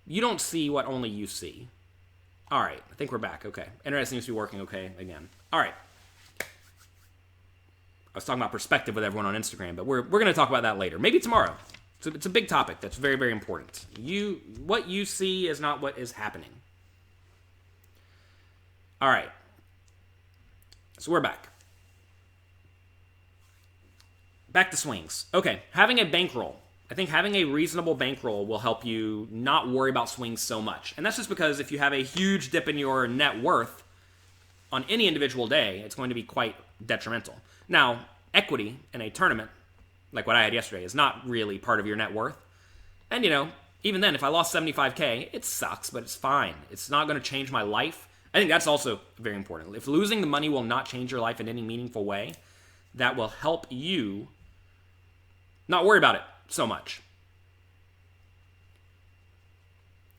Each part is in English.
You don't see what only you see. All right, I think we're back. Okay. Internet seems to be working okay again. All right. I was talking about perspective with everyone on Instagram, but we're going to talk about that later. Maybe tomorrow. So it's a big topic that's very, very important. What you see is not what is happening. All right. So we're back. Back to swings. Okay, having a bankroll. I think having a reasonable bankroll will help you not worry about swings so much. And that's just because if you have a huge dip in your net worth on any individual day, it's going to be quite detrimental. Now, equity in a tournament, like what I had yesterday, is not really part of your net worth. And, even then, if I lost 75K, it sucks, but it's fine. It's not going to change my life. I think that's also very important. If losing the money will not change your life in any meaningful way, that will help you not worry about it so much.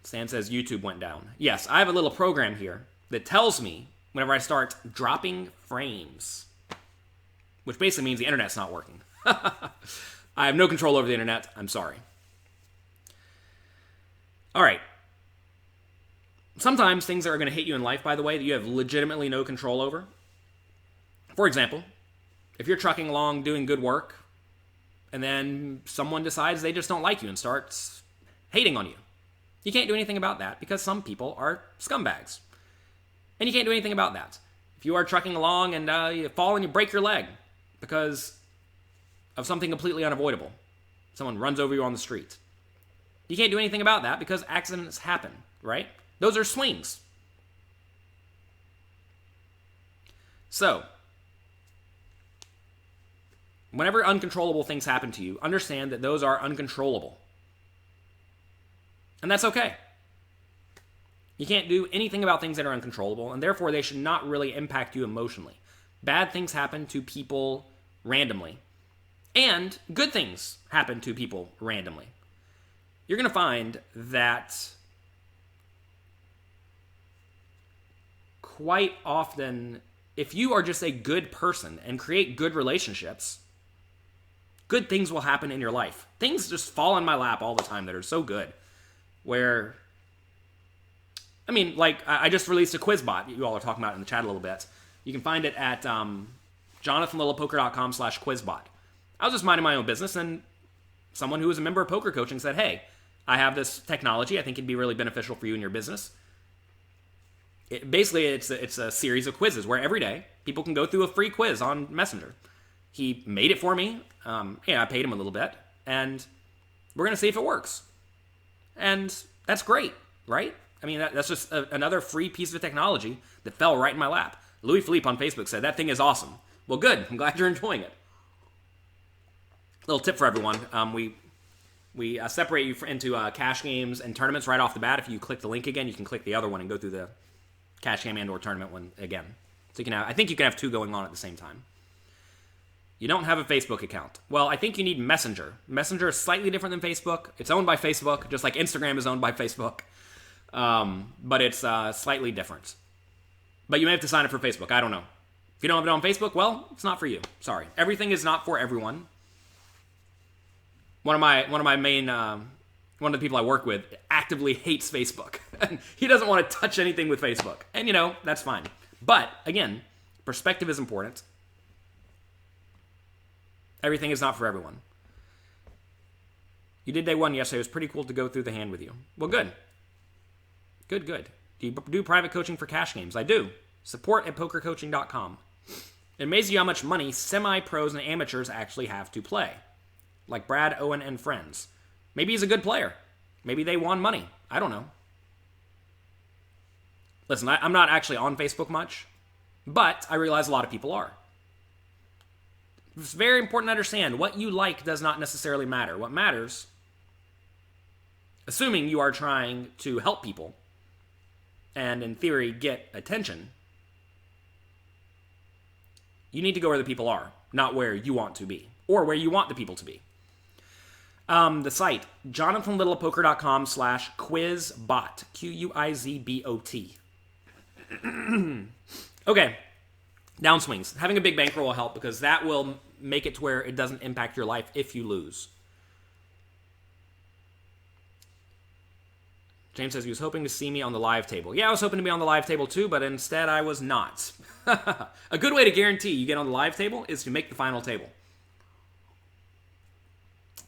Stan says YouTube went down. Yes, I have a little program here that tells me whenever I start dropping frames, which basically means the internet's not working. I have no control over the internet. I'm sorry. All right. Sometimes things are going to hit you in life, by the way, that you have legitimately no control over. For example, if you're trucking along doing good work, and then someone decides they just don't like you and starts hating on you. You can't do anything about that because some people are scumbags. And you can't do anything about that. If you are trucking along and you fall and you break your leg because of something completely unavoidable, someone runs over you on the street, you can't do anything about that because accidents happen, right? Those are swings. So, whenever uncontrollable things happen to you, understand that those are uncontrollable. And that's okay. You can't do anything about things that are uncontrollable, and therefore they should not really impact you emotionally. Bad things happen to people randomly, and good things happen to people randomly. You're going to find that quite often, if you are just a good person and create good relationships, good things will happen in your life. Things just fall in my lap all the time that are so good. Where, I just released a quiz bot. You all are talking about it in the chat a little bit. You can find it at jonathanlittlepoker.com/quizbot. I was just minding my own business, and someone who was a member of Poker Coaching said, hey, I have this technology. I think it'd be really beneficial for you and your business. It's a series of quizzes where every day people can go through a free quiz on Messenger. He made it for me. I paid him a little bit, and we're going to see if it works. And that's great, right? I mean, that's just another free piece of technology that fell right in my lap. Louis Philippe on Facebook said, that thing is awesome. Well, good. I'm glad you're enjoying it. Little tip for everyone. We separate you into cash games and tournaments right off the bat. If you click the link again, you can click the other one and go through the cash game and or tournament one again. So I think you can have two going on at the same time. You don't have a Facebook account. Well, I think you need Messenger. Messenger is slightly different than Facebook. It's owned by Facebook, just like Instagram is owned by Facebook. But it's slightly different. But you may have to sign up for Facebook. I don't know. If you don't have it on Facebook, well, it's not for you. Sorry. Everything is not for everyone. One of the people I work with actively hates Facebook. He doesn't want to touch anything with Facebook. And, that's fine. But, again, perspective is important. Everything is not for everyone. You did day one yesterday. It was pretty cool to go through the hand with you. Well, good. Good. Do you do private coaching for cash games? I do. Support@pokercoaching.com. It amazes you how much money semi-pros and amateurs actually have to play. Like Brad, Owen, and friends. Maybe he's a good player. Maybe they won money. I don't know. Listen, I'm not actually on Facebook much, but I realize a lot of people are. It's very important to understand what you like does not necessarily matter. What matters, assuming you are trying to help people and in theory get attention, you need to go where the people are, not where you want to be or where you want the people to be. The site, jonathanlittlepoker.com/quizbot, QUIZBOT. Okay. Downswings. Having a big bankroll will help because that will make it to where it doesn't impact your life if you lose. James says he was hoping to see me on the live table. Yeah, I was hoping to be on the live table too, but instead I was not. A good way to guarantee you get on the live table is to make the final table.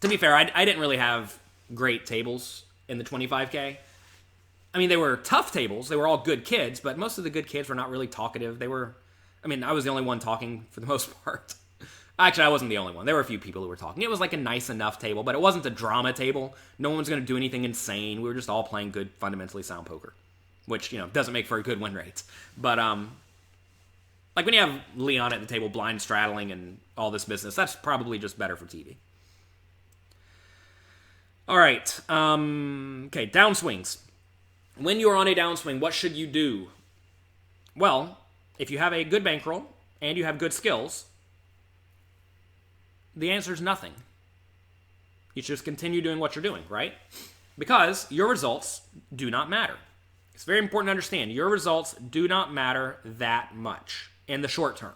To be fair, I didn't really have great tables in the 25K. I mean, they were tough tables. They were all good kids, but most of the good kids were not really talkative. I was the only one talking for the most part. Actually, I wasn't the only one. There were a few people who were talking. It was like a nice enough table, but it wasn't a drama table. No one's going to do anything insane. We were just all playing good, fundamentally sound poker, which, doesn't make for a good win rate. But, like when you have Leon at the table blind straddling and all this business, that's probably just better for TV. All right. Okay, downswings. When you're on a downswing, what should you do? Well, if you have a good bankroll and you have good skills, the answer is nothing. You should just continue doing what you're doing, right? Because your results do not matter. It's very important to understand. Your results do not matter that much in the short term.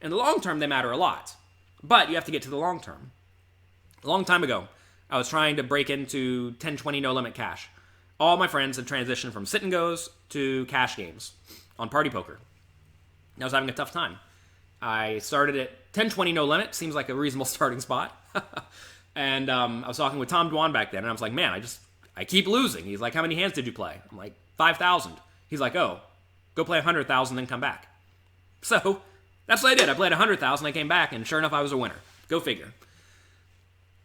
In the long term, they matter a lot. But you have to get to the long term. A long time ago, I was trying to break into 10-20 no-limit cash. All my friends had transitioned from sit-and-goes to cash games on Party Poker. I was having a tough time. I started at 10-20 no-limit. Seems like a reasonable starting spot. And I was talking with Tom Dwan back then, and I was like, man, I keep losing. He's like, how many hands did you play? I'm like, 5,000. He's like, oh, go play 100,000, then come back. So that's what I did. I played 100,000, I came back, and sure enough, I was a winner. Go figure.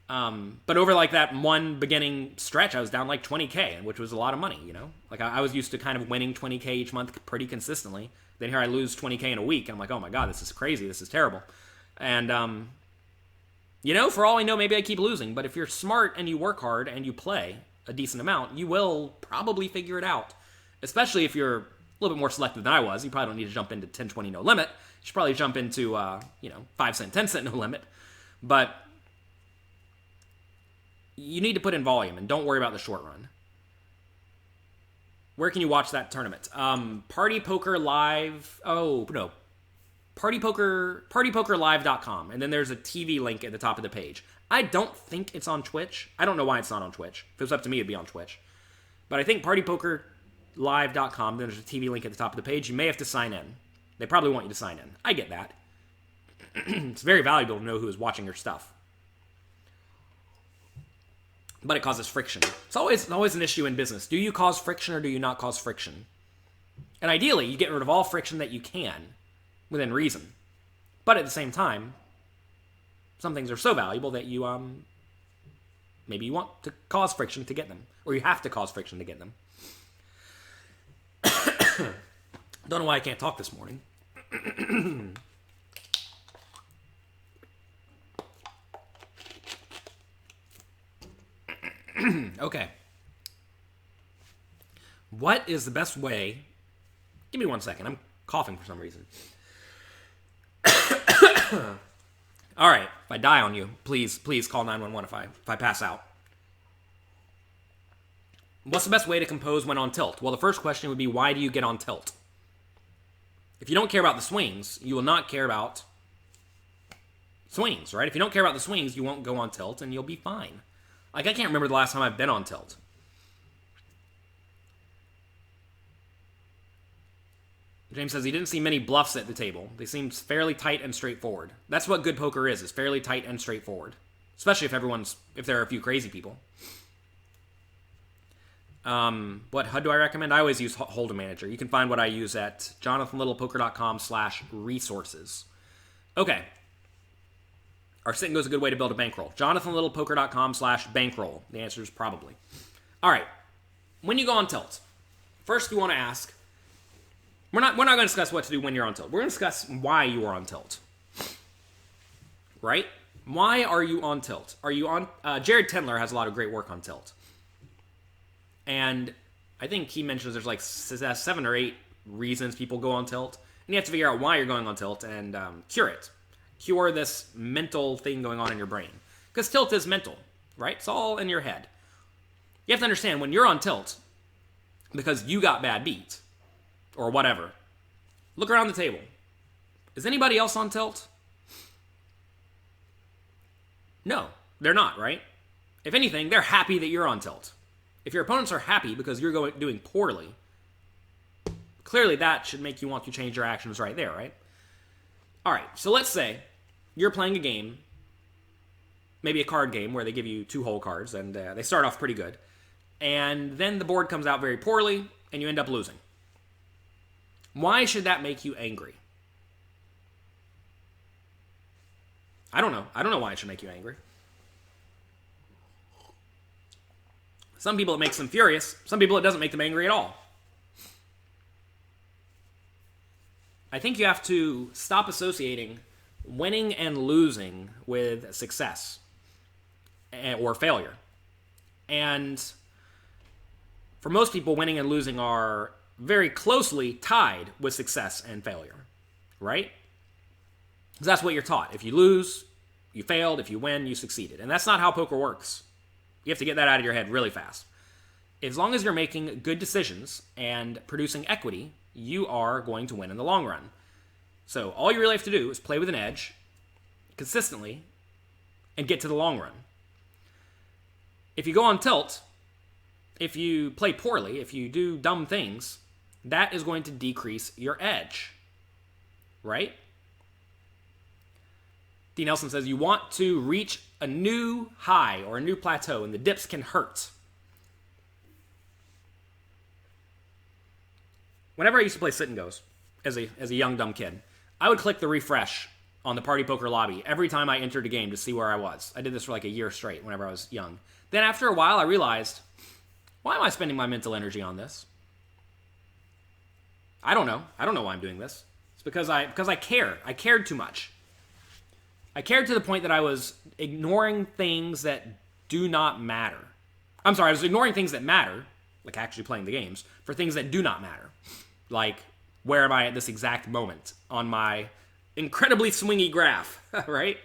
But over like that one beginning stretch, I was down like 20K, which was a lot of money, Like I was used to kind of winning 20K each month pretty consistently. Then here I lose 20K in a week, and I'm like, oh my God, this is crazy. This is terrible. And, for all I know, maybe I keep losing. But if you're smart and you work hard and you play a decent amount, you will probably figure it out. Especially if you're a little bit more selective than I was. You probably don't need to jump into 10-20 no limit. You should probably jump into, 5 cent, 10 cent no limit. But you need to put in volume and don't worry about the short run. Where can you watch that tournament? Party Poker Live. Oh, no. PartyPokerLive.com. And then there's a TV link at the top of the page. I don't think it's on Twitch. I don't know why it's not on Twitch. If it was up to me, it'd be on Twitch. But I think PartyPokerLive.com, then there's a TV link at the top of the page. You may have to sign in. They probably want you to sign in. I get that. It's very valuable to know who is watching your stuff. But it causes friction. It's always an issue in business. Do you cause friction or do you not cause friction? And ideally, you get rid of all friction that you can within reason. But at the same time, some things are so valuable that you maybe you want to cause friction to get them, or you have to cause friction to get them. Don't know why I can't talk this morning. Okay. What is the best way? Give me 1 second. I'm coughing for some reason. All right. If I die on you, please call 911 if I pass out. What's the best way to compose when on tilt? Well, the first question would be, why do you get on tilt? If you don't care about the swings, you will not care about swings, right? If you don't care about the swings, you won't go on tilt and you'll be fine. Like, I can't remember the last time I've been on tilt. James says he didn't see many bluffs at the table. They seemed fairly tight and straightforward. That's what good poker is fairly tight and straightforward. Especially if there are a few crazy people. What HUD do I recommend? I always use Hold'em Manager. You can find what I use at jonathanlittlepoker.com/resources. Okay. Our sit and go is a good way to build a bankroll. jonathanlittlepoker.com/bankroll. The answer is probably. All right. When you go on tilt, first you want to ask, we're not going to discuss what to do when you're on tilt. We're going to discuss why you are on tilt. Right? Why are you on tilt? Are you on... Jared Tendler has a lot of great work on tilt. And I think he mentions there's like 7 or 8 reasons people go on tilt. And you have to figure out why you're going on tilt and cure it. Cure this mental thing going on in your brain. Because tilt is mental, right? It's all in your head. You have to understand, when you're on tilt, because you got bad beat, or whatever, look around the table. Is anybody else on tilt? No, they're not, right? If anything, they're happy that you're on tilt. If your opponents are happy because you're doing poorly, clearly that should make you want to change your actions right there, right? All right, so let's say you're playing a game, maybe a card game where they give you 2 whole cards, and they start off pretty good. And then the board comes out very poorly, and you end up losing. Why should that make you angry? I don't know. I don't know why it should make you angry. Some people it makes them furious. Some people it doesn't make them angry at all. I think you have to stop associating winning and losing with success or failure. And for most people, winning and losing are very closely tied with success and failure, right? Because that's what you're taught. If you lose, you failed. If you win, you succeeded. And that's not how poker works. You have to get that out of your head really fast. As long as you're making good decisions and producing equity, you are going to win in the long run. So all you really have to do is play with an edge consistently and get to the long run. If you go on tilt, if you play poorly, if you do dumb things, that is going to decrease your edge, right? D. Nelson says, you want to reach a new high or a new plateau, and the dips can hurt. Whenever I used to play sit and goes as a young, dumb kid, I would click the refresh on the Party Poker lobby every time I entered a game to see where I was. I did this for like a year straight whenever I was young. Then after a while, I realized, why am I spending my mental energy on this? I don't know. I don't know why I'm doing this. It's because I care. I cared too much. I cared to the point that I was ignoring things that do not matter. I'm sorry, I was ignoring things that matter, like actually playing the games, for things that do not matter. Like, where am I at this exact moment on my incredibly swingy graph, right?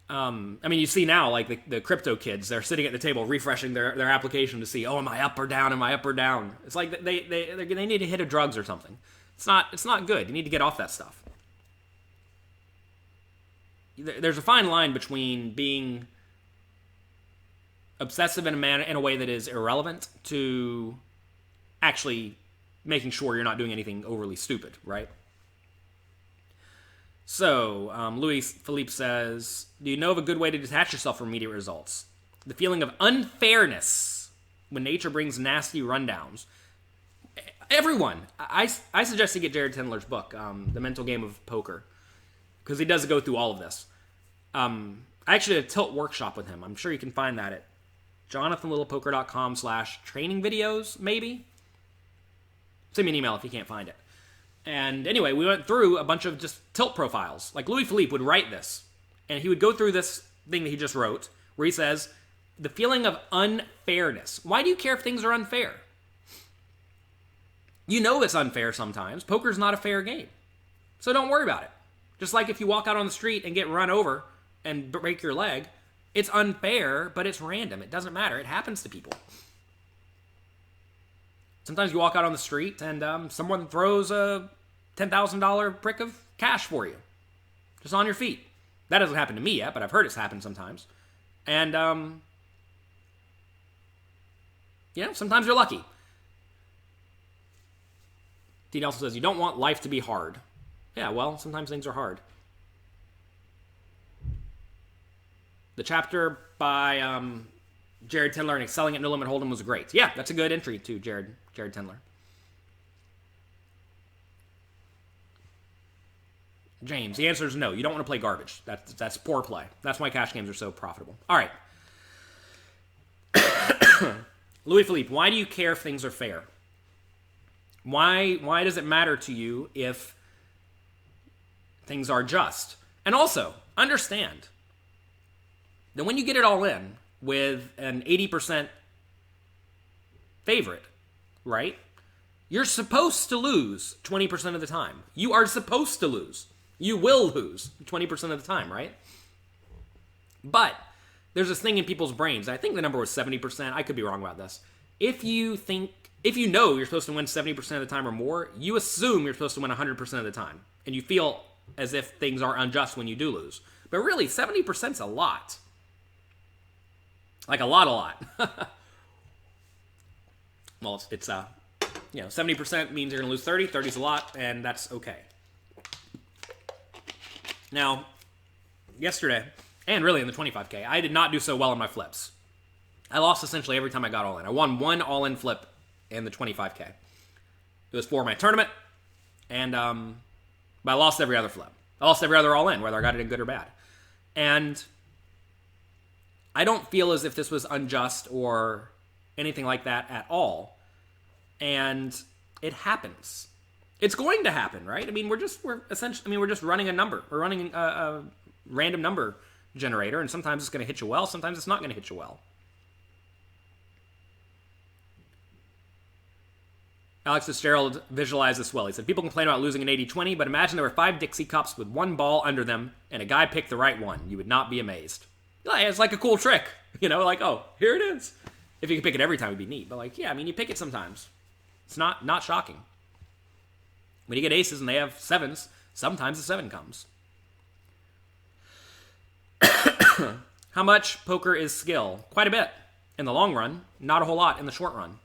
I mean, you see now, like, the crypto kids, they're sitting at the table refreshing their application to see, oh, am I up or down? Am I up or down? It's like they need a hit of drugs or something. It's not good. You need to get off that stuff. There's a fine line between being obsessive in a way that is irrelevant to actually making sure you're not doing anything overly stupid, right? So, Louis Philippe says, do you know of a good way to detach yourself from immediate results? The feeling of unfairness when nature brings nasty rundowns. Everyone, I suggest you get Jared Tendler's book, The Mental Game of Poker, because he does go through all of this. I actually did a tilt workshop with him. I'm sure you can find that at jonathanlittlepoker.com/training videos, maybe. Send me an email if you can't find it. And anyway, we went through a bunch of just tilt profiles. Like Louis Philippe would write this, and he would go through this thing that he just wrote, where he says, the feeling of unfairness. Why do you care if things are unfair? You know it's unfair sometimes. Poker's not a fair game. So don't worry about it. Just like if you walk out on the street and get run over and break your leg, it's unfair, but it's random. It doesn't matter. It happens to people. Sometimes you walk out on the street and someone throws a $10,000 brick of cash for you, just on your feet. That doesn't happen to me yet, but I've heard it's happened sometimes. And, sometimes you're lucky. T. Nelson says, you don't want life to be hard. Yeah, well, sometimes things are hard. The chapter by Jared Tendler and Excelling at No Limit Hold'em was great. Yeah, that's a good entry to Jared Tendler. James, the answer is no. You don't want to play garbage. That's poor play. That's why cash games are so profitable. All right. Louis Philippe, why do you care if things are fair? Why does it matter to you if things are just? And also, understand that when you get it all in with an 80% favorite, right? You're supposed to lose 20% of the time. You are supposed to lose. You will lose 20% of the time, right? But there's this thing in people's brains. I think the number was 70%. I could be wrong about this. If you know you're supposed to win 70% of the time or more, you assume you're supposed to win 100% of the time. And you feel as if things are unjust when you do lose. But really, 70% is a lot. Like a lot. Well, it's 70% means you're going to lose 30. 30 is a lot, and that's okay. Now, yesterday, and really in the 25K, I did not do so well in my flips. I lost essentially every time I got all in. I won one all-in flip in the 25K. It was for my tournament, and but I lost every other flip. I lost every other all-in, whether I got it in good or bad. And I don't feel as if this was unjust or anything like that at all. And it happens. It's going to happen, right? I mean, we're just running a number. We're running a random number generator, and sometimes it's going to hit you well, sometimes it's not going to hit you well. Alex Fitzgerald visualized this well. He said, people complain about losing an 80-20, but imagine there were 5 Dixie cups with one ball under them, and a guy picked the right one. You would not be amazed. It's like a cool trick. Like, oh, here it is. If you could pick it every time, it'd be neat. But like, yeah, I mean, you pick it sometimes. It's not shocking. When you get aces and they have 7s, sometimes the 7 comes. How much poker is skill? Quite a bit in the long run. Not a whole lot in the short run.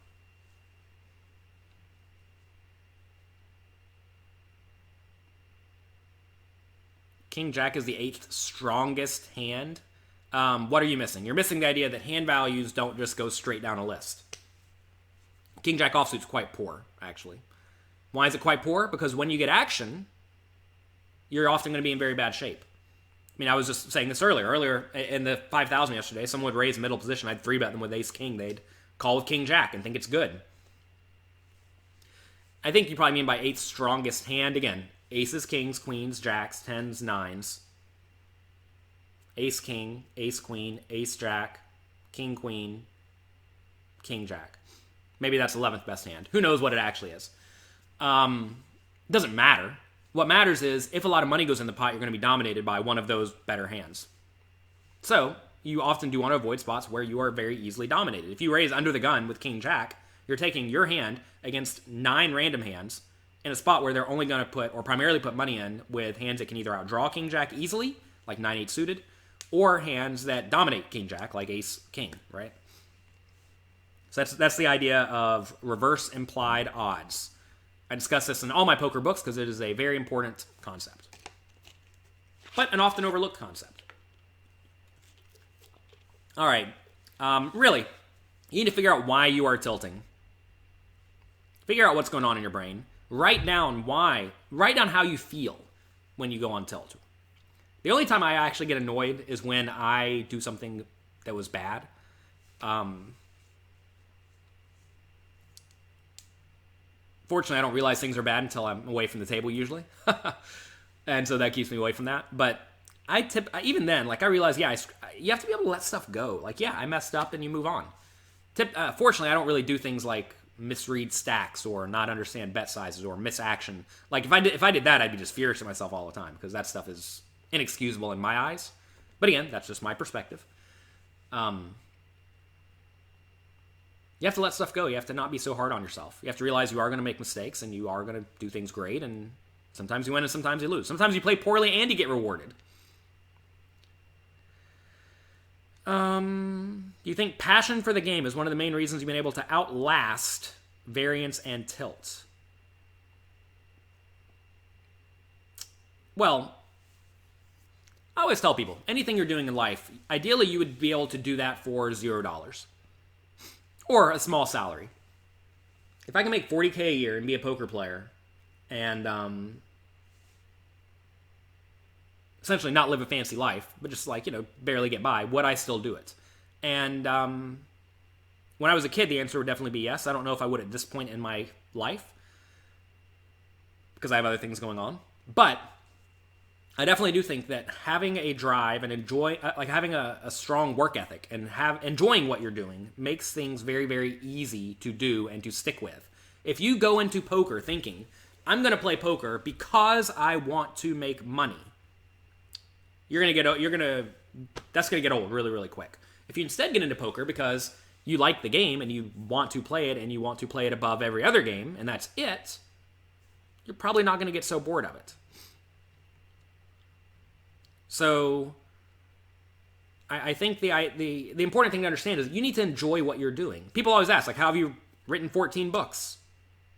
King Jack is the 8th strongest hand. What are you missing? You're missing the idea that hand values don't just go straight down a list. King Jack offsuit's quite poor, actually. Why is it quite poor? Because when you get action, you're often going to be in very bad shape. I mean, I was just saying this earlier. Earlier in the 5,000 yesterday, someone would raise middle position. I'd 3-bet them with ace-king. They'd call with King Jack and think it's good. I think you probably mean by 8th strongest hand. Again, aces, kings, queens, jacks, 10s, 9s. Ace-king, ace-queen, ace-jack, king-queen, king-jack. Maybe that's 11th best hand. Who knows what it actually is. Doesn't matter. What matters is if a lot of money goes in the pot, you're going to be dominated by one of those better hands. So you often do want to avoid spots where you are very easily dominated. If you raise under the gun with King Jack, you're taking your hand against 9 random hands in a spot where they're only going to put or primarily put money in with hands that can either outdraw King Jack easily, like 9-8 suited, or hands that dominate King Jack, like Ace-King, right? So that's the idea of reverse implied odds. I discuss this in all my poker books because it is a very important concept. But an often overlooked concept. All right. Really, you need to figure out why you are tilting. Figure out what's going on in your brain. Write down why. Write down how you feel when you go on tilt. The only time I actually get annoyed is when I do something that was bad. Fortunately, I don't realize things are bad until I'm away from the table usually. And so that keeps me away from that. But even then, like I realize, you have to be able to let stuff go. Like, yeah, I messed up and you move on. Fortunately, I don't really do things like misread stacks or not understand bet sizes or miss action. Like if I did that, I'd be just furious at myself all the time because that stuff is inexcusable in my eyes. But again, that's just my perspective. You have to let stuff go. You have to not be so hard on yourself. You have to realize you are going to make mistakes and you are going to do things great. And sometimes you win and sometimes you lose. Sometimes you play poorly and you get rewarded. Do you think passion for the game is one of the main reasons you've been able to outlast variance and tilt? Well, I always tell people, anything you're doing in life, ideally you would be able to do that for $0. Or a small salary. If I can make $40K a year and be a poker player and essentially not live a fancy life, but just barely get by, would I still do it? And when I was a kid, the answer would definitely be yes. I don't know if I would at this point in my life because I have other things going on. But I definitely do think that having a drive and having a strong work ethic and enjoying what you're doing makes things very, very easy to do and to stick with. If you go into poker thinking, I'm going to play poker because I want to make money, that's going to get old really, really quick. If you instead get into poker because you like the game and you want to play it and you want to play it above every other game and that's it, you're probably not going to get so bored of it. So, I think the important thing to understand is you need to enjoy what you're doing. People always ask, like, how have you written 14 books?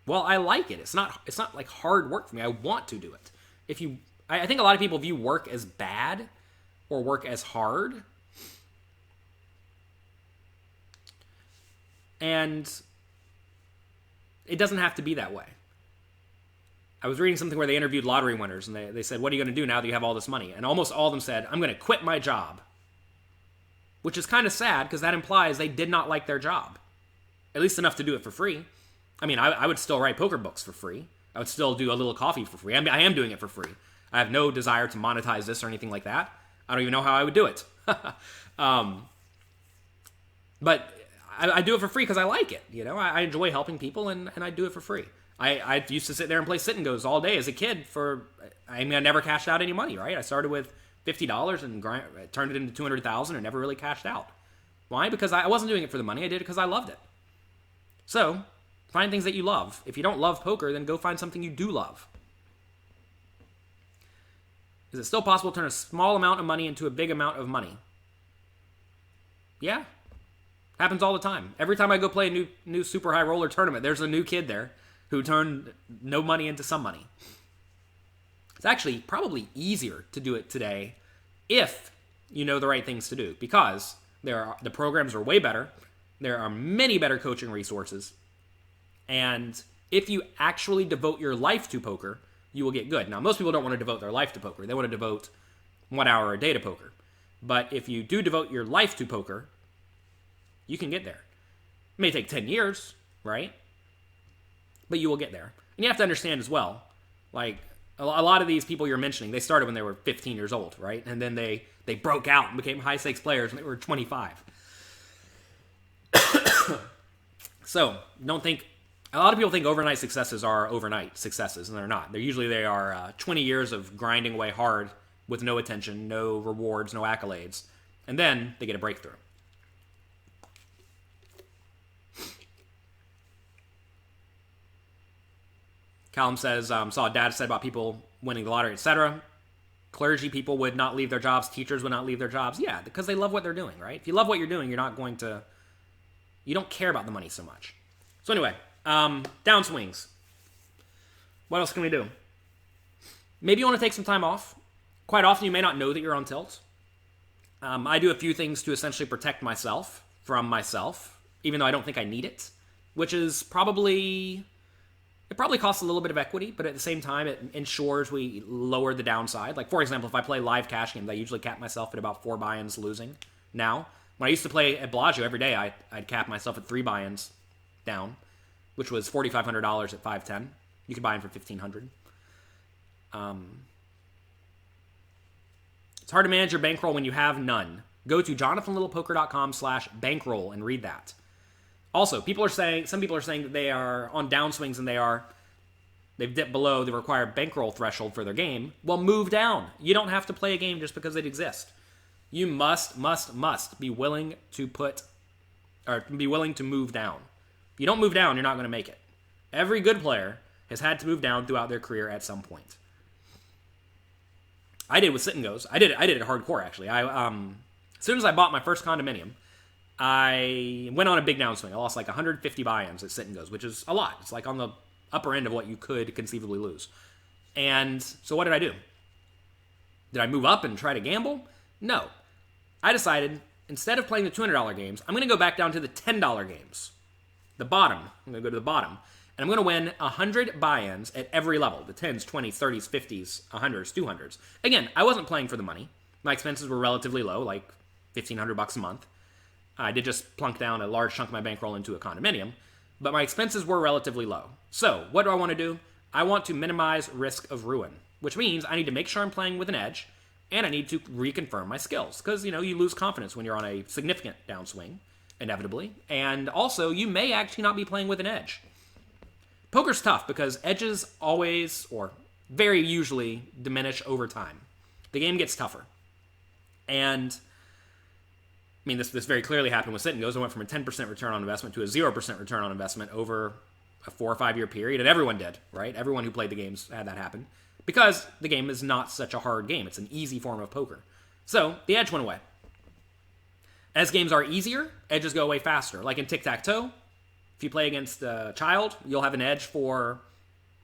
Well, I like it. It's not like hard work for me. I want to do it. I think a lot of people view work as bad or work as hard. And it doesn't have to be that way. I was reading something where they interviewed lottery winners, and they said, what are you going to do now that you have all this money? And almost all of them said, I'm going to quit my job. Which is kind of sad, because that implies they did not like their job. At least enough to do it for free. I mean, I would still write poker books for free. I would still do a little coffee for free. I am doing it for free. I have no desire to monetize this or anything like that. I don't even know how I would do it. But I do it for free because I like it. You know, I enjoy helping people, and I do it for free. I used to sit there and play sit and goes all day as a kid I never cashed out any money, right? I started with $50 and turned it into $200,000 and never really cashed out. Why? Because I wasn't doing it for the money. I did it because I loved it. So, find things that you love. If you don't love poker, then go find something you do love. Is it still possible to turn a small amount of money into a big amount of money? Yeah. Happens all the time. Every time I go play a new super high roller tournament, there's a new kid there who turned no money into some money. It's actually probably easier to do it today if you know the right things to do, because the programs are way better. There are many better coaching resources. And if you actually devote your life to poker, you will get good. Now, most people don't want to devote their life to poker. They want to devote 1 hour a day to poker. But if you do devote your life to poker, you can get there. It may take 10 years, right? But you will get there. And you have to understand as well, like, a lot of these people you're mentioning, they started when they were 15 years old, right? And then they broke out and became high-stakes players when they were 25. So, don't think... A lot of people think overnight successes are overnight successes, and they're not. They are 20 years of grinding away hard with no attention, no rewards, no accolades. And then they get a breakthrough. Callum says, saw a data said about people winning the lottery, etc. Clergy people would not leave their jobs. Teachers would not leave their jobs. Yeah, because they love what they're doing, right? If you love what you're doing, you're not going to... You don't care about the money so much. So anyway, downswings. What else can we do? Maybe you want to take some time off. Quite often you may not know that you're on tilt. I do a few things to essentially protect myself from myself, even though I don't think I need it, which is probably... It probably costs a little bit of equity, but at the same time, it ensures we lower the downside. Like, for example, if I play live cash games, I usually cap myself at about 4 buy-ins losing. Now, when I used to play at Bellagio every day, I'd cap myself at 3 buy-ins down, which was $4,500 at 510. You could buy in for $1,500. It's hard to manage your bankroll when you have none. Go to jonathanlittlepoker.com/bankroll and read that. Also, some people are saying that they are on downswings and they've dipped below the required bankroll threshold for their game. Well, move down. You don't have to play a game just because it exists. You must be willing to move down. If you don't move down, you're not going to make it. Every good player has had to move down throughout their career at some point. I did with sit and goes. I did it hardcore, actually. As soon as I bought my first condominium, I went on a big downswing. I lost like 150 buy-ins at sit and goes, which is a lot. It's like on the upper end of what you could conceivably lose. And so what did I do? Did I move up and try to gamble? No. I decided, instead of playing the $200 games, I'm going to go back down to the $10 games. The bottom. I'm going to go to the bottom. And I'm going to win 100 buy-ins at every level. The 10s, 20s, 30s, 50s, 100s, 200s. Again, I wasn't playing for the money. My expenses were relatively low, like $1,500 a month. I did just plunk down a large chunk of my bankroll into a condominium, but my expenses were relatively low. So, what do I want to do? I want to minimize risk of ruin, which means I need to make sure I'm playing with an edge, and I need to reconfirm my skills, because, you lose confidence when you're on a significant downswing, inevitably, and also, you may actually not be playing with an edge. Poker's tough, because edges always, or very usually, diminish over time. The game gets tougher. And... I mean, this very clearly happened with sit and goes. I went from a 10% return on investment to a 0% return on investment over a 4 or 5 year period, and everyone did, right? Everyone who played the games had that happen, because the game is not such a hard game. It's an easy form of poker. So, the edge went away. As games are easier, edges go away faster. Like in tic-tac-toe, if you play against a child, you'll have an edge for,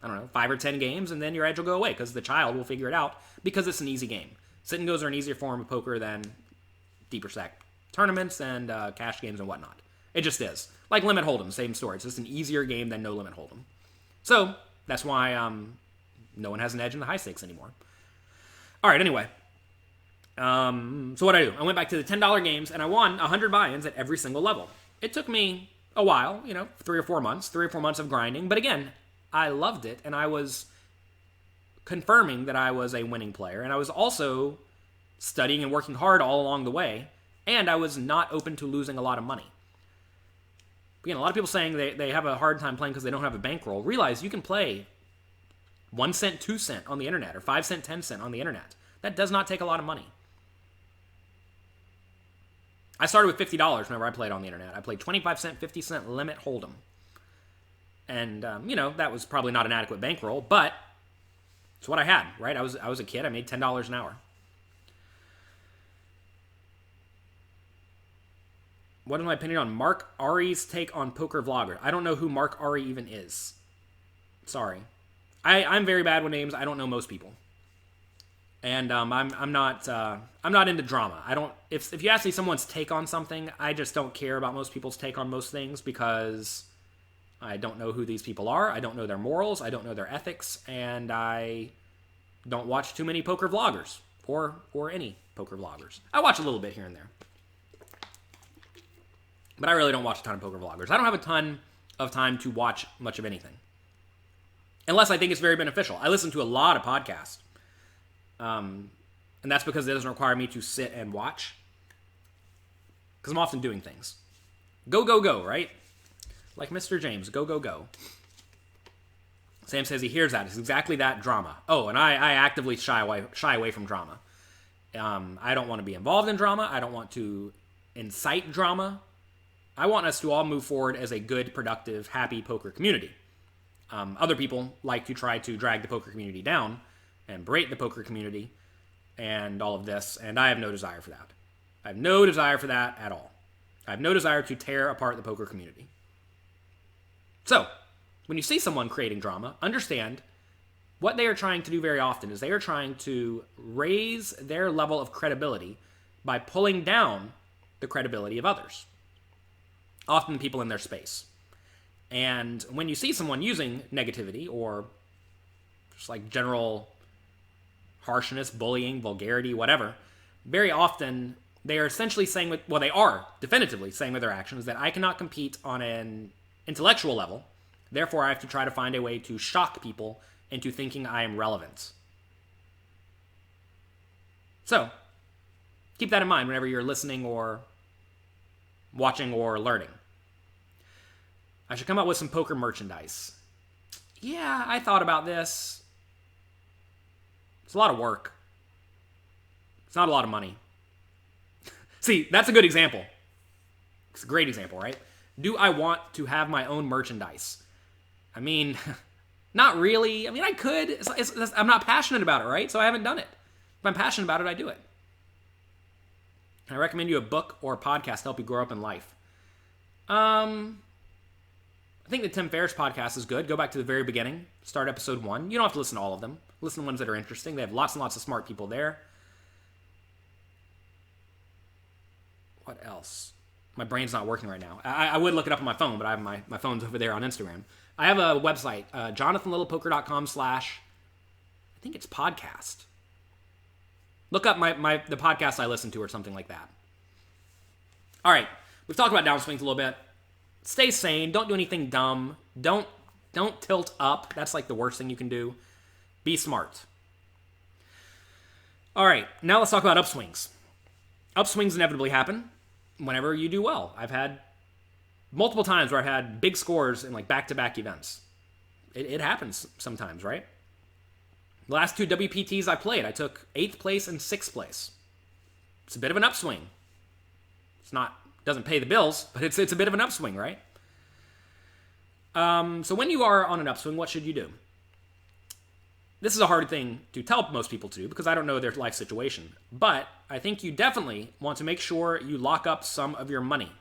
I don't know, 5 or 10 games, and then your edge will go away because the child will figure it out because it's an easy game. Sit-and-goes are an easier form of poker than deeper stack tournaments and cash games and whatnot. It just is. Like Limit Hold'em, same story. It's just an easier game than No Limit Hold'em. So, that's why no one has an edge in the high stakes anymore. All right, anyway. So what I do? I went back to the $10 games, and I won 100 buy-ins at every single level. It took me a while, 3 or 4 months of grinding. But again, I loved it, and I was confirming that I was a winning player. And I was also studying and working hard all along the way, and I was not open to losing a lot of money. Again, a lot of people saying they have a hard time playing because they don't have a bankroll. Realize you can play 1 cent, 2 cent on the internet, or 5 cent, 10 cent on the internet. That does not take a lot of money. I started with $50 whenever I played on the internet. I played 25 cent, 50 cent Limit Hold'em. And, that was probably not an adequate bankroll, but it's what I had, right? I was a kid. I made $10 an hour. What is my opinion on Mark Ari's take on poker vlogger? I don't know who Mark Ari even is. Sorry. I'm very bad with names. I don't know most people. And I'm not into drama. I don't if you ask me someone's take on something, I just don't care about most people's take on most things because I don't know who these people are. I don't know their morals. I don't know their ethics, and I don't watch too many poker vloggers or any poker vloggers. I watch a little bit here and there. But I really don't watch a ton of poker vloggers. I don't have a ton of time to watch much of anything. Unless I think it's very beneficial. I listen to a lot of podcasts. And that's because it doesn't require me to sit and watch. Because I'm often doing things. Go, go, go, right? Like Mr. James, go, go, go. Sam says he hears that. It's exactly that drama. Oh, and I actively shy away from drama. I don't want to be involved in drama. I don't want to incite drama. I want us to all move forward as a good, productive, happy poker community. Other people like to try to drag the poker community down and berate the poker community and all of this, and I have no desire for that. I have no desire for that at all. I have no desire to tear apart the poker community. So, when you see someone creating drama, understand what they are trying to do very often is they are trying to raise their level of credibility by pulling down the credibility of others. Often people in their space. And when you see someone using negativity or just like general harshness, bullying, vulgarity, whatever, very often they are essentially saying, they are definitively saying with their actions that I cannot compete on an intellectual level, therefore I have to try to find a way to shock people into thinking I am relevant. So, keep that in mind whenever you're listening or watching or learning. I should come up with some poker merchandise. Yeah, I thought about this. It's a lot of work. It's not a lot of money. See, that's a good example. It's a great example, right? Do I want to have my own merchandise? I mean, not really. I mean, I could. I'm not passionate about it, right? So I haven't done it. If I'm passionate about it, I do it. I recommend you a book or a podcast to help you grow up in life. I think the Tim Ferriss podcast is good. Go back to the very beginning. Start episode 1. You don't have to listen to all of them. Listen to ones that are interesting. They have lots and lots of smart people there. What else? My brain's not working right now. I would look it up on my phone, but I have my phone's over there on Instagram. I have a website, jonathanlittlepoker.com/ I think it's podcast. Look up the podcast I listen to or something like that. All right. We've talked about downswings a little bit. Stay sane. Don't do anything dumb. Don't tilt up. That's like the worst thing you can do. Be smart. All right. Now let's talk about upswings. Upswings inevitably happen whenever you do well. I've had multiple times where I've had big scores in like back-to-back events. It happens sometimes, right? The last 2 WPTs I played, I took 8th place and 6th place. It's a bit of an upswing. Doesn't pay the bills, but it's a bit of an upswing, right? So when you are on an upswing, what should you do? this is a hard thing to tell most people to do because I don't know their life situation. But I think you definitely want to make sure you lock up some of your money.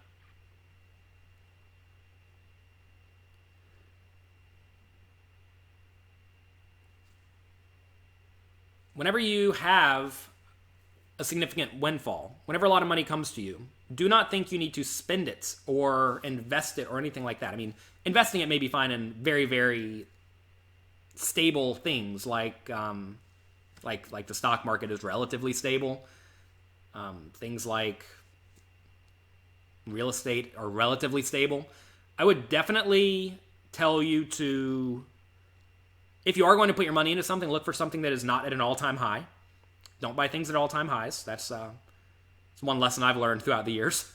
Whenever you have a significant windfall, whenever a lot of money comes to you, do not think you need to spend it or invest it or anything like that. I mean, investing it may be fine in very, very stable things like the stock market is relatively stable. Things like real estate are relatively stable. I would definitely tell you to, if you are going to put your money into something, look for something that is not at an all-time high. Don't buy things at all-time highs. That's one lesson I've learned throughout the years.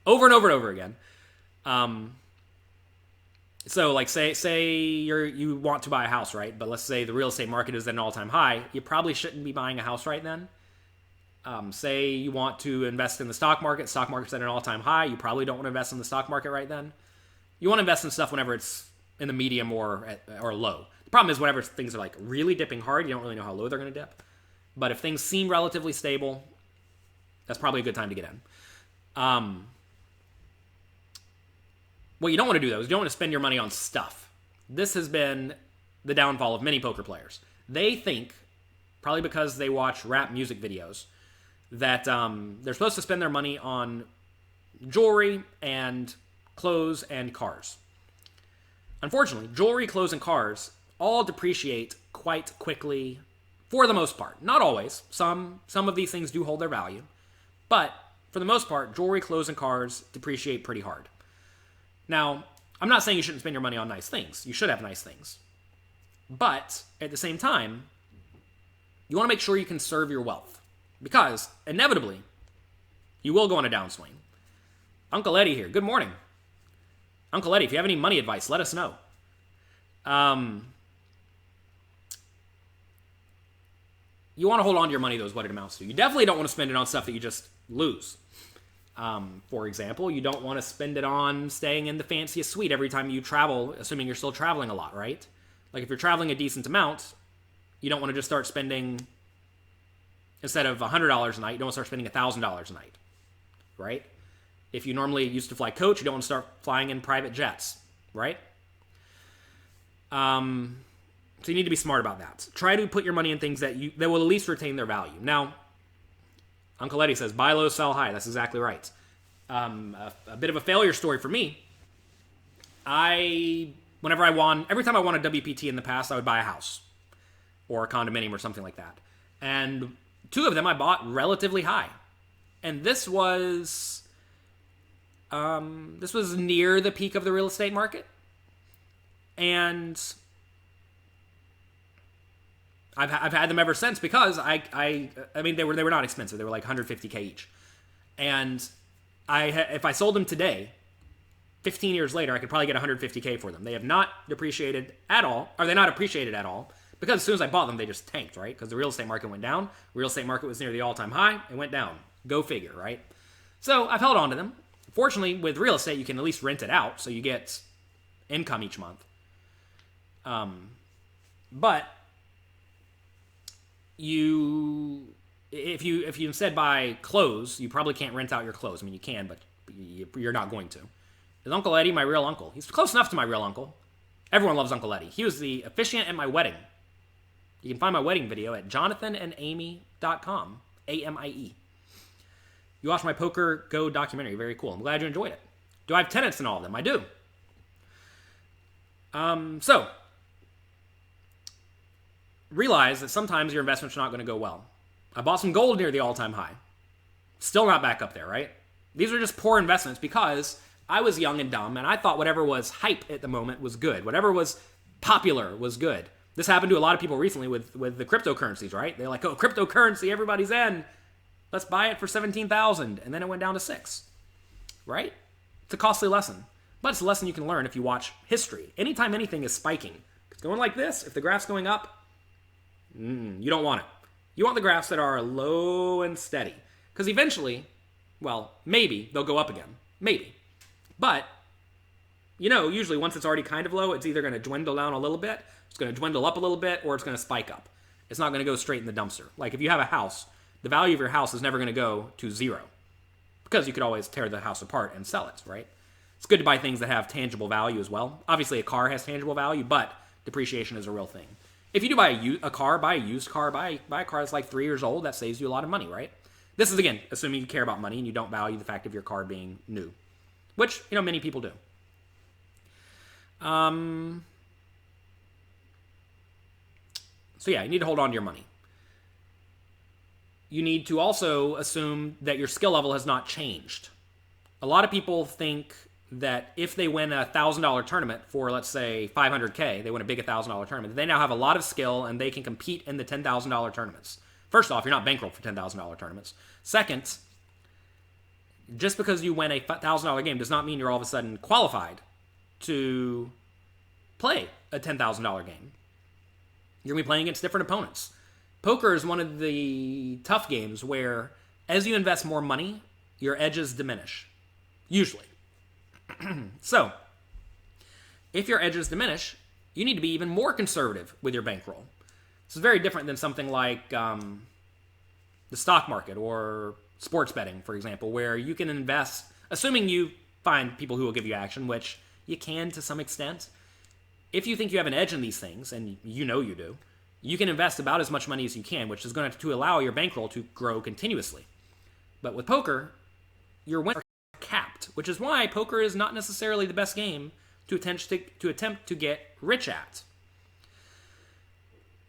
Over and over and over again. So, like, say you want to buy a house, right? But let's say the real estate market is at an all-time high. You probably shouldn't be buying a house right then. Say you want to invest in the stock market. Stock market's at an all-time high. You probably don't want to invest in the stock market right then. You want to invest in stuff whenever it's in the medium or low. The problem is whenever things are like really dipping hard, you don't really know how low they're going to dip. But if things seem relatively stable, that's probably a good time to get in. What you don't want to do, though, is you don't want to spend your money on stuff. This has been the downfall of many poker players. They think, probably because they watch rap music videos, that they're supposed to spend their money on jewelry and clothes and cars. Unfortunately, jewelry, clothes, and cars all depreciate quite quickly for the most part. Not always. Some of these things do hold their value. But for the most part, jewelry, clothes, and cars depreciate pretty hard. Now, I'm not saying you shouldn't spend your money on nice things. You should have nice things. But at the same time, you want to make sure you conserve your wealth. Because inevitably, you will go on a downswing. Uncle Eddie here. Good morning. Uncle Eddie, if you have any money advice, let us know. You want to hold on to your money, though, is what it amounts to. You definitely don't want to spend it on stuff that you just lose. For example, you don't want to spend it on staying in the fanciest suite every time you travel, assuming you're still traveling a lot, right? Like if you're traveling a decent amount, you don't want to just start spending, instead of $100 a night, you don't want to start spending $1,000 a night, right? If you normally used to fly coach, you don't want to start flying in private jets, right? So you need to be smart about that. Try to put your money in things that will at least retain their value. Now, Uncle Eddie says, buy low, sell high. That's exactly right. A bit of a failure story for me. Every time I won a WPT in the past, I would buy a house or a condominium or something like that. And 2 of them I bought relatively high. And this was near the peak of the real estate market. And I've had them ever since because I mean they were not expensive. They were like $150K each. And if I sold them today, 15 years later, I could probably get $150K for them. They have not depreciated at all, or they're not appreciated at all, because as soon as I bought them, they just tanked, right? Because the real estate market went down. Real estate market was near the all-time high. It went down. Go figure, right? So I've held on to them. Fortunately, with real estate, you can at least rent it out, so you get income each month. But if you instead buy clothes, you probably can't rent out your clothes. I mean, you can, but you're not going to. Is Uncle Eddie my real uncle? He's close enough to my real uncle. Everyone loves Uncle Eddie. He was the officiant at my wedding. You can find my wedding video at jonathanandamy.com. AMIE. You watched my Poker Go documentary. Very cool. I'm glad you enjoyed it. Do I have tenants in all of them? I do. So, realize that sometimes your investments are not going to go well. I bought some gold near the all-time high. Still not back up there, right? These are just poor investments because I was young and dumb, and I thought whatever was hype at the moment was good. Whatever was popular was good. This happened to a lot of people recently with the cryptocurrencies, right? They're like, oh, cryptocurrency, everybody's in. Let's buy it for $17,000. And then it went down to $6,000, right? It's a costly lesson. But it's a lesson you can learn if you watch history. Anytime anything is spiking, it's going like this. If the graph's going up, you don't want it. You want the graphs that are low and steady. Because eventually, well, maybe they'll go up again. Maybe. But usually once it's already kind of low, it's either going to dwindle down a little bit, it's going to dwindle up a little bit, or it's going to spike up. It's not going to go straight in the dumpster. Like if you have a house, the value of your house is never going to go to zero because you could always tear the house apart and sell it, right? It's good to buy things that have tangible value as well. Obviously, a car has tangible value, but depreciation is a real thing. If you do buy a car, buy a used car, buy a car that's like 3 years old, that saves you a lot of money, right? This is, again, assuming you care about money and you don't value the fact of your car being new, which, many people do. So yeah, you need to hold on to your money. You need to also assume that your skill level has not changed. A lot of people think that if they win a $1,000 tournament for, let's say, $500K, they win a big $1,000 tournament, they now have a lot of skill and they can compete in the $10,000 tournaments. First off, you're not bankrolled for $10,000 tournaments. Second, just because you win a $1,000 game does not mean you're all of a sudden qualified to play a $10,000 game. You're going to be playing against different opponents. Poker is one of the tough games where, as you invest more money, your edges diminish. Usually. So, if your edges diminish, you need to be even more conservative with your bankroll. This is very different than something like the stock market or sports betting, for example, where you can invest, assuming you find people who will give you action, which you can to some extent. If you think you have an edge in these things, and you know you do, you can invest about as much money as you can, which is going to allow your bankroll to grow continuously. But with poker, your winners are capped, which is why poker is not necessarily the best game to attempt to get rich at.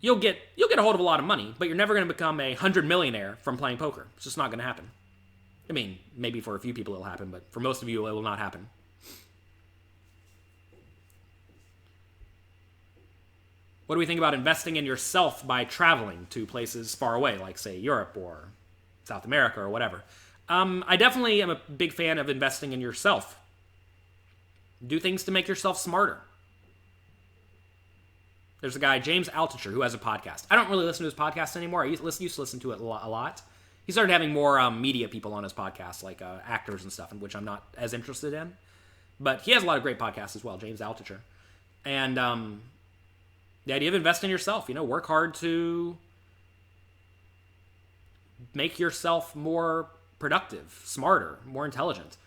You'll get a hold of a lot of money, but you're never going to become a 100 millionaire from playing poker. It's just not going to happen. I mean, maybe for a few people it'll happen, but for most of you it will not happen. What do we think about investing in yourself by traveling to places far away, like, say, Europe or South America or whatever? I definitely am a big fan of investing in yourself. Do things to make yourself smarter. There's a guy, James Altucher, who has a podcast. I don't really listen to his podcast anymore. I used to listen to it a lot. He started having more media people on his podcast, like actors and stuff, which I'm not as interested in. But he has a lot of great podcasts as well, James Altucher. And the idea of investing in yourself, work hard to make yourself more productive, smarter, more intelligent.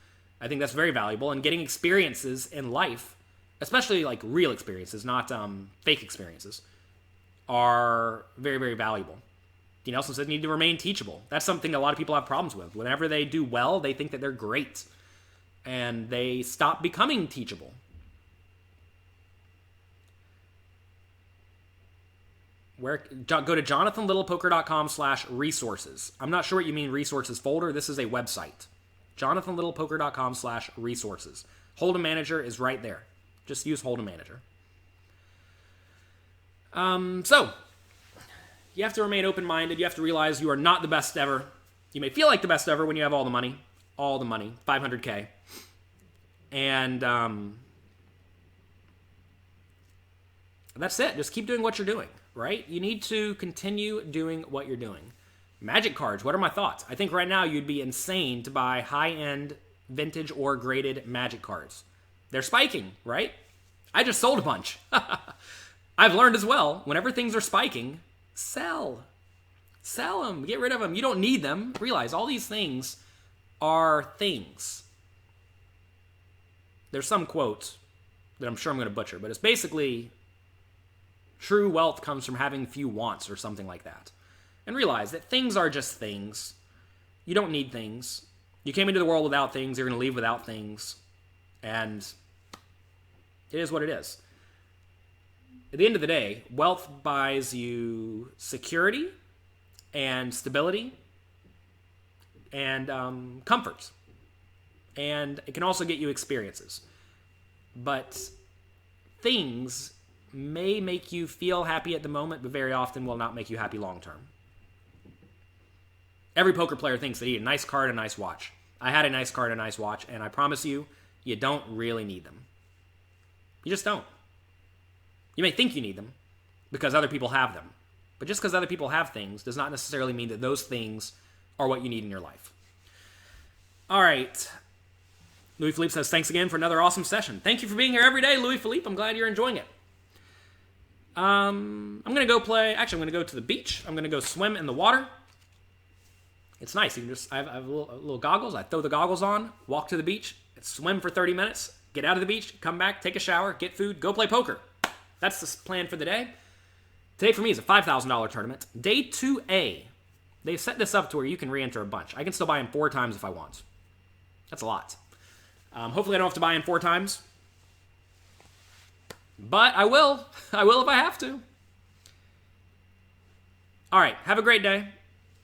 I think that's very valuable. And getting experiences in life, especially like real experiences, not fake experiences, are very, very valuable. Dean Nelson said you need to remain teachable. That's something a lot of people have problems with. Whenever they do well, they think that they're great. And they stop becoming teachable. Go to jonathanlittlepoker.com/resources. I'm not sure what you mean resources folder. This is a website. jonathanlittlepoker.com/resources. Hold'em Manager is right there. Just use Hold'em Manager. So, you have to remain open-minded. You have to realize you are not the best ever. You may feel like the best ever when you have all the money, 500K. And that's it. Just keep doing what you're doing, right? You need to continue doing what you're doing. Magic cards, what are my thoughts? I think right now you'd be insane to buy high-end vintage or graded Magic cards. They're spiking, right? I just sold a bunch. I've learned as well, whenever things are spiking, sell. Sell them. Get rid of them. You don't need them. Realize all these things are things. There's some quote that I'm sure I'm going to butcher, but it's basically true wealth comes from having few wants or something like that. And realize that things are just things. You don't need things. You came into the world without things. You're going to leave without things. And it is what it is. At the end of the day, wealth buys you security and stability and comfort. And it can also get you experiences. But things may make you feel happy at the moment, but very often will not make you happy long term. Every poker player thinks they need a nice card and a nice watch. I had a nice card and a nice watch, and I promise you, you don't really need them. You just don't. You may think you need them because other people have them. But just because other people have things does not necessarily mean that those things are what you need in your life. All right. Louis Philippe says, thanks again for another awesome session. Thank you for being here every day, Louis Philippe. I'm glad you're enjoying it. I'm going to go play... Actually, I'm going to go to the beach. I'm going to go swim in the water. It's nice. You can just... I have little goggles. I throw the goggles on, walk to the beach, swim for 30 minutes, get out of the beach, come back, take a shower, get food, go play poker. That's the plan for the day. Today for me is a $5,000 tournament. Day 2A. They've set this up to where you can re-enter a bunch. I can still buy in 4 times if I want. That's a lot. Hopefully I don't have to buy in 4 times. But I will. I will if I have to. All right. Have a great day.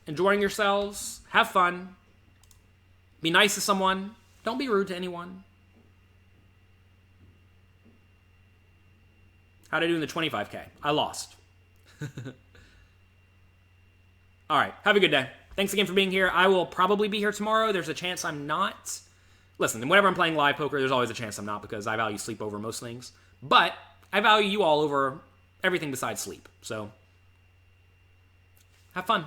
Enjoying yourselves. Have fun. Be nice to someone. Don't be rude to anyone. How'd I do in the 25K? I lost. All right. Have a good day. Thanks again for being here. I will probably be here tomorrow. There's a chance I'm not. Listen, whenever I'm playing live poker, there's always a chance I'm not because I value sleep over most things. But I value you all over everything besides sleep. So, have fun.